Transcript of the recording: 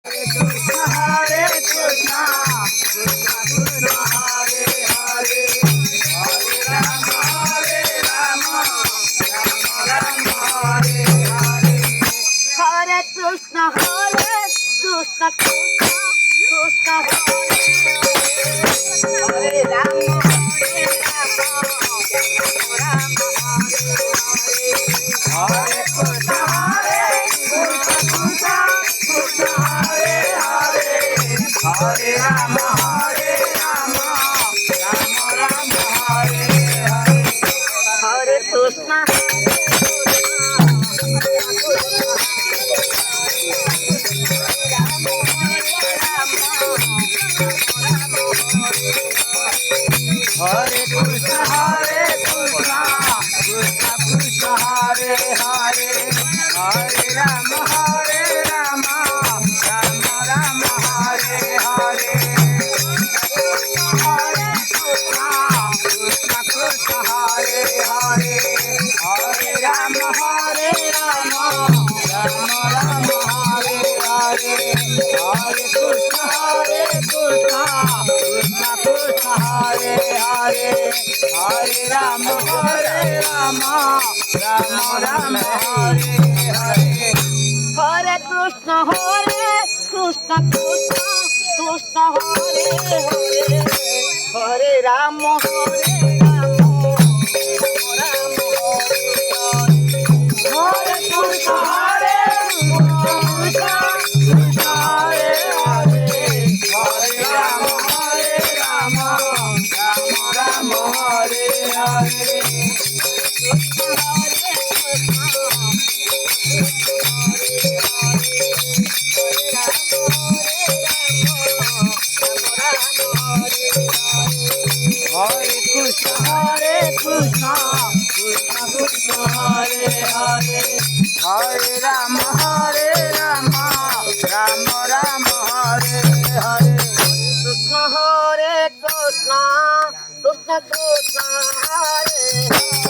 Hare Krishna, Krishna Krishna Hare Hare, Hare Rama, Rama Rama Hare Hare. Hare Krishna, Hare Krishna, Krishna Krishna Hare Hare, Hare Rama, Hare Krishna, Hare Krishna, Krishna Krishna Hare Hare, Hare Rama, Rama Rama Hare Hare. Hare Krishna, Hare Krishna, Hare Krishna, Krishna Krishna Hare Hare, Hare Rama, Rama Rama Hare Hare. Hare Krishna, Krishna Krishna Hare Hare, Hare Rama, Rama Rama Hare Hare. Hare Krishna, Krishna Krishna Hare Hare, Hare Rama, Rama Rama Hare Hare. Hare Krishna, Hare Krishna, Krishna Krishna Hare Hare, Hare Rama, Hare Krishna, Hare Krishna, Krishna Hare Hare, Hare Rama, Rama Rama Hare Hare. Hare Krishna, Hare Krishna, Krishna Krishna Hare Hare, Hare Rama, Rama Rama Hare Hare. Krishna, Hare Krishna, Krishna Krishna Hare Hare.